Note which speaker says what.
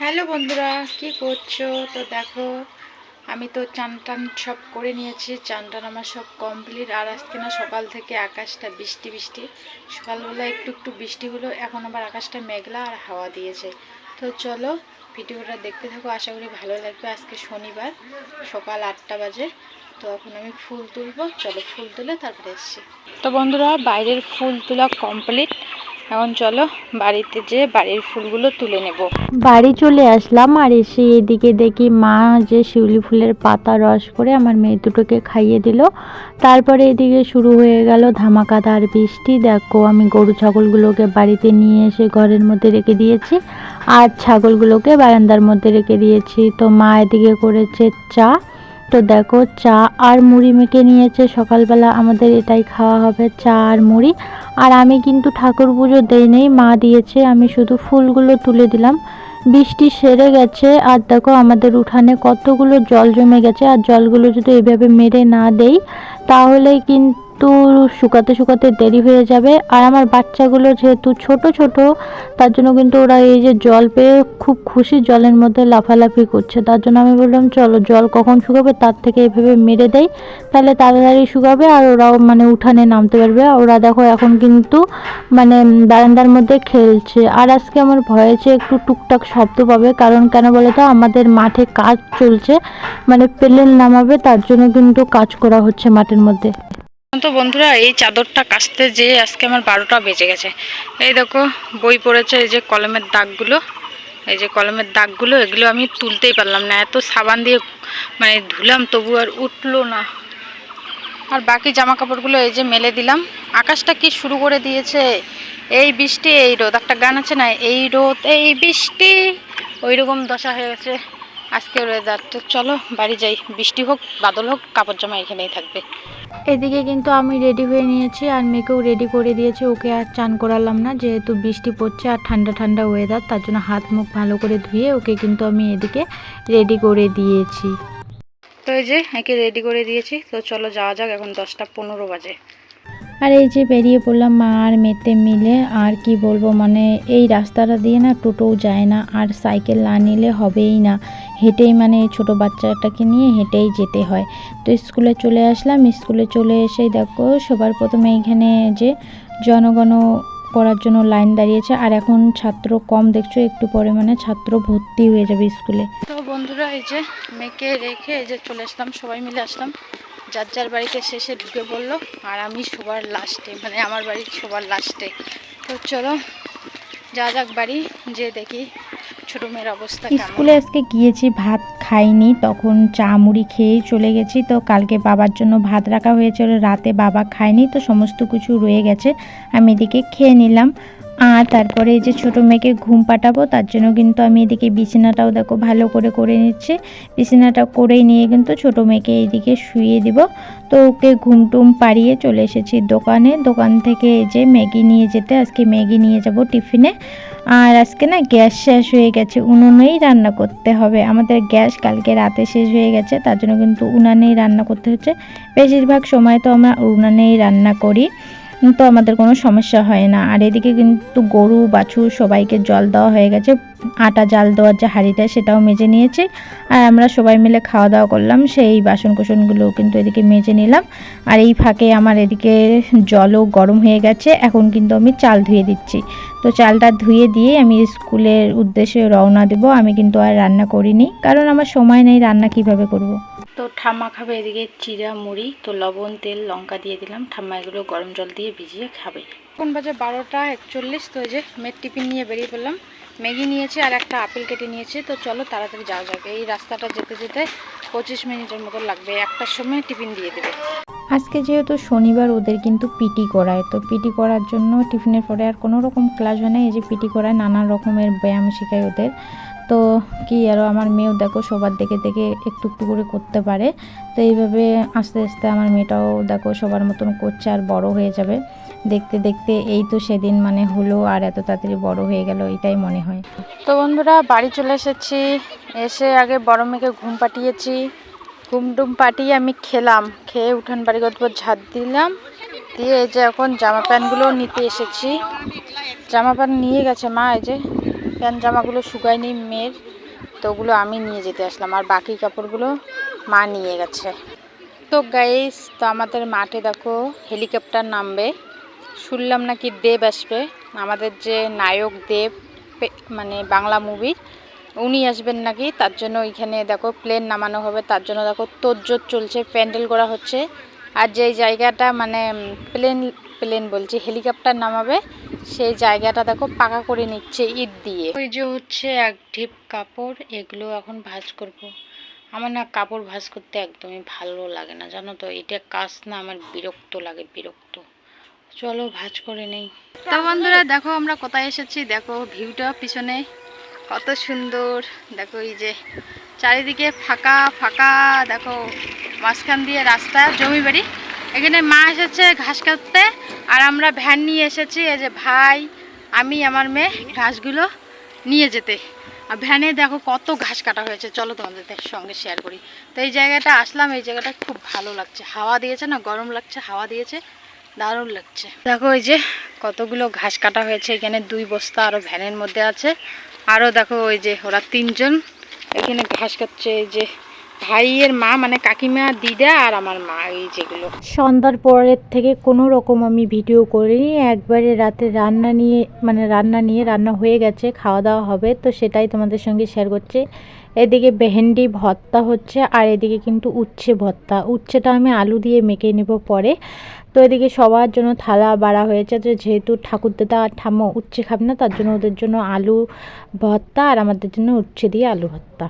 Speaker 1: Hello বন্ধুরা, কি করছো? তো দেখো, আমি তো চান টান সব করে নিয়েছি। চান টান আমার সব কমপ্লিট। আর আজকে না সকাল থেকে আকাশটা বৃষ্টি বৃষ্টি, সকালবেলা একটু একটু বৃষ্টি হলো, এখন আবার আকাশটা মেঘলা আর হাওয়া দিয়েছে। তো চলো ভিডিওটা দেখতে থাকো, আশা করি ভালো লাগবে। আজকে শনিবার, সকাল 8টা বাজে। তো এখন আমি ফুল তুলবো, চলো ফুল তুলে তারপরে এসছি। তো বন্ধুরা, বাইরের ফুল তোলা কমপ্লিট। এখন চলো বাড়িতে যেয়ে বাড়ির ফুলগুলো তুলে নেব।
Speaker 2: বাড়ি চলে আসলাম আর এসে এদিকে দেখি মা যে শিউলি ফুলের পাতা রস করে আমার মেয়ে দুটোকে খাইয়ে দিল। তারপরে এদিকে শুরু হয়ে গেল ধামাকাদার বৃষ্টি। দেখো, আমি গরু ছাগলগুলোকে বাড়িতে নিয়ে এসে ঘরের মধ্যে রেখে দিয়েছি আর ছাগলগুলোকে বারান্দার মধ্যে রেখে দিয়েছি। তো মা এদিকে করেছে চা। তো দেখো, চা আর মুড়ি মেখে নিয়েছে। সকালবেলা আমাদের এটাই খাওয়া হবে, চা আর মুড়ি। আর আমি কিন্তু ঠাকুর পুজো দেই নেই, মা দিয়েছে, আমি শুধু ফুলগুলো তুলে দিলাম। বৃষ্টি সেরে গেছে আর দেখো আমাদের উঠানে কতগুলো জল জমে গেছে। আর জলগুলো যদি এভাবে মেরে না দেই তাহলে কিন্তু শুকাতে শুকাতে দেরি হয়ে যাবে। আর আমার বাচ্চাগুলো যেহেতু ছোট ছোট, তার জন্য কিন্তু ওরা এই যে জল পেয়ে খুব খুশি, জলের মধ্যে লাফালাফি করছে। তার জন্য আমি বললাম চলো জল কখন শুকাবে তার থেকে এভাবে মেরে দেই, তাহলে তাড়াতাড়ি শুকাবে আর ওরাও মানে উঠানে নামতে পারবে। ওরা দেখো এখন কিন্তু মানে বারান্দার মধ্যে খেলছে। আর আজকে আমার ভয় আছে একটু টুকটাক শব্দ পাবে, কারণ কেন বলে তো আমাদের মাঠে কাজ চলছে, মানে প্লেন নামাবে, তার জন্য কিন্তু কাজ করা হচ্ছে মাঠের মধ্যে।
Speaker 1: তো বন্ধুরা, এই চাদরটা কাচতে যেয়ে আজকে আমার 12টা বেজে গেছে। এই দেখো বই পড়েছে, এই যে কলমের দাগগুলো, এই যে কলমের দাগগুলো, এগুলো আমি তুলতেই পারলাম না। এত সাবান দিয়ে মানে ধুলাম তবু আর উঠলো না। আর বাকি জামা কাপড়গুলো এই যে মেলে দিলাম। আকাশটা কি শুরু করে দিয়েছে, এই বৃষ্টি এই রোদ। একটা গান আছে না, এই রোদ এই বৃষ্টি, ওই রকম দশা হয়ে গেছে আজকে ওয়েদার। তো চলো বাড়ি যাই, বৃষ্টি হোক বাদল হোক কাপড় জামা এখানেই থাকবে।
Speaker 2: এদিকে কিন্তু আমি রেডি হয়ে নিয়েছি আর মেয়েকেও রেডি করে দিয়েছি। ওকে আর চান করালাম না, যেহেতু বৃষ্টি পড়ছে আর ঠান্ডা ঠান্ডা ওয়েদার, তার জন্য হাত মুখ ভালো করে ধুয়ে ওকে কিন্তু আমি এদিকে রেডি করে দিয়েছি।
Speaker 1: তো এই যে একে রেডি করে দিয়েছি। তো চলো যাওয়া যাক, এখন 10টা 15 বাজে।
Speaker 2: আর এই যে বেরিয়ে পড়লাম মা আর মেতে মিলে। আর কি বলবো, মানে এই রাস্তাটা দিয়ে না টোটোও যায় না, আর সাইকেল না নিলে হবেই না, হেঁটেই মানে এই ছোটো বাচ্চাটাকে নিয়ে হেঁটেই যেতে হয়। তো স্কুলে চলে আসলাম। স্কুলে চলে এসেই দেখো সবার প্রথমে এইখানে যে জনগণ করার জন্য লাইন দাঁড়িয়েছে। আর এখন ছাত্র কম দেখছো, একটু পরে মানে ছাত্র ভর্তি হয়ে যাবে স্কুলে।
Speaker 1: তো বন্ধুরা, এই যে মেয়েকে রেখে এই যে চলে আসলাম, সবাই মিলে আসলাম। যার যার বাড়িতে শেষে ঢুকে পড়লো আর আমি সবার লাস্টে, মানে আমার বাড়ির সবার লাস্টে। তো চলো যা যাক বাড়ি যে দেখি ছোটো মেয়ের অবস্থা কেমন।
Speaker 2: স্কুলে আজকে গিয়েছি, ভাত খাইনি, তখন চা মুড়ি খেয়েই চলে গেছি। তো কালকে বাবার জন্য ভাত রাখা হয়েছিল, রাতে বাবা খায়নি, তো সমস্ত কিছু রয়ে গেছে, আমি এদিকে খেয়ে নিলাম। আর তারপরে এই যে ছোটো মেয়েকে ঘুম পাঠাবো, তার জন্য কিন্তু আমি এদিকে বিছানাটাও দেখো ভালো করে করে নিচ্ছি। বিছানাটা করেই নিয়ে কিন্তু ছোটো মেয়েকে এইদিকে শুইয়ে দিব। তো ওকে ঘুম টুম পাড়িয়ে চলে এসেছি দোকানে। দোকান থেকে এই যে ম্যাগি নিয়ে যেতে, আজকে ম্যাগি নিয়ে যাব টিফিনে। আর আজকে না গ্যাস শেষ হয়ে গেছে, উনুনেই রান্না করতে হবে। আমাদের গ্যাস কালকে রাতে শেষ হয়ে গেছে, তার জন্য কিন্তু উনানেই রান্না করতে হচ্ছে। বেশিরভাগ সময় তো আমরা উনানেই রান্না করি, তো আমাদের কোনো সমস্যা হয় না। আর এদিকে কিন্তু গরু বাছুর সবাইকে জল দেওয়া হয়ে গেছে, আটা জাল দেওয়ার যে হাঁড়িটা সেটাও মেজে নিয়েছি। আর আমরা সবাই মিলে খাওয়া দাওয়া করলাম, সেই বাসন কোসনগুলো কিন্তু এদিকে মেজে নিলাম। আর এই ফাঁকে আমার এদিকে জলও গরম হয়ে গেছে, এখন কিন্তু আমি চাল ধুয়ে দিচ্ছি। তো চালটা ধুয়ে দিয়ে আমি স্কুলের উদ্দেশ্যে রওনা দেব। আমি কিন্তু আর রান্না করিনি, কারণ আমার সময় নেই, রান্না কিভাবে করব।
Speaker 1: তো ঠাম্মা খাবে এদিকে চিড়া মুড়ি, তো লবণ তেল লঙ্কা দিয়ে দিলাম। ঠাম্মা এগুলো গরম জল দিয়ে ভিজিয়ে খাবে। এখন বাজে 12টা 41। তো এই যে মেয়ের টিফিন নিয়ে বেরিয়ে পড়লাম। ম্যাগি নিয়েছি আর একটা আপেল কেটে নিয়েছি। তো চলো তাড়াতাড়ি যাওয়া যাবে, এই রাস্তাটা যেতে যেতে 25 মিনিটের মতো লাগবে, 1টার সময় টিফিন দিয়ে দেবে।
Speaker 2: আজকে যেহেতু শনিবার, ওদের কিন্তু পিটি করায়। তো পিটি করার জন্য টিফিনের পরে আর কোনো রকম ক্লাস হয় না, এই যে পিটি করায়, নানা রকমের ব্যায়াম শেখায় ওদের। তো কি আরও আমার মেয়েও দেখো সবার দেখে দেখে একটু একটু করে করতে পারে। তো এইভাবে আস্তে আস্তে আমার মেয়েটাও দেখো সবার মতন করছে আর বড় হয়ে যাবে দেখতে দেখতে। এই তো সেদিন মানে হলো আর এত তাড়াতাড়ি বড় হয়ে গেল, এটাই মনে হয়।
Speaker 1: তো বন্ধুরা, বাড়ি চলে এসেছি। এসে আগে বড় মেয়েকে ঘুম পাঠিয়েছি। ঘুম টুম পাঠিয়ে আমি খেলাম, খেয়ে উঠান বাড়িঘর ঝাঁট দিলাম, দিয়ে এই যে এখন জামা প্যান্টগুলো নিতে এসেছি। জামা প্যান্ট নিয়ে গেছে মা, এই যে প্যান্ট জামাগুলো শুকায়নি মেয়ের, তো ওগুলো আমি নিয়ে যেতে আসলাম, আর বাকি কাপড়গুলো মা নিয়ে গেছে। তো গাইস, তো আমাদের মাঠে দেখো হেলিকপ্টার নামবে, শুনলাম নাকি দেব আসবে, আমাদের যে নায়ক দেব, মানে বাংলা মুভির, উনি আসবেন নাকি, তার জন্য ওইখানে দেখো প্লেন নামানো হবে, তার জন্য দেখো তোড়জোড় চলছে, প্যান্ডেল করা হচ্ছে। আর যেই জায়গাটা মানে প্লেন বলছি হেলিকপ্টার নামাবে, সেই জায়গাটা দেখো পাকা করে নিচ্ছে ইট দিয়ে। ওই যে হচ্ছে এক ঢিপ কাপড়, এগুলো এখন ভাঁজ করব। আমার না কাপড় ভাঁজ করতে একদমই ভালো লাগে না, জানো তো, এটা কাজ না, আমার বিরক্ত লাগে, বিরক্ত। চলো ভাঁজ করে নেই। তো বন্ধুরা দেখো আমরা কোথায় এসেছি, দেখো ভিউটা পিছনে কত সুন্দর, দেখো এই যে চারিদিকে ফাঁকা ফাঁকা, দেখো মাঝখান দিয়ে রাস্তা, জমি বাড়ি। এখানে মা এসেছে ঘাস কাটতে, আর আমরা ভ্যান নিয়ে এসেছি, এই যে ভাই, আমি, আমার মেয়ে ঘাসগুলো নিয়ে যেতে। আর ভ্যানে দেখো কত ঘাস কাটা হয়েছে, চলো তোমাদের সঙ্গে শেয়ার করি। তো এই জায়গাটা আসলাম, এই জায়গাটা খুব ভালো লাগছে, হাওয়া দিয়েছে না, গরম লাগছে, হাওয়া দিয়েছে, দারুণ লাগছে। দেখো এই যে কতগুলো ঘাস কাটা হয়েছে, এখানে 2 বস্তা আরও ভ্যানের মধ্যে আছে। আরও দেখো ওই যে ওরা 3 জন এখানে ঘাস কাটছে, এই যে ভাইয়ের মা মানে কাকিমা, দিদা আর আমার মা, এই যেগুলো।
Speaker 2: সন্ধ্যার পরের থেকে কোনো রকম আমি ভিডিও করিনি, একবারে রাতে রান্না হয়ে গেছে, খাওয়া দাওয়া হবে, তো সেটাই তোমাদের সঙ্গে শেয়ার করছি। এদিকে ভেন্ডি ভর্তা হচ্ছে, আর এদিকে কিন্তু উচ্ছে ভর্তা, উচ্ছেটা আমি আলু দিয়ে মেখে নেব পরে। তো এদিকে সবার জন্য থালা বাড়া হয়েছে, যেহেতু ঠাকুরদাদা আর ঠাম্মা উচ্ছে খাবে না, তার জন্য ওদের জন্য আলু ভর্তা, আর আমাদের জন্য উচ্ছে দিয়ে আলু ভর্তা।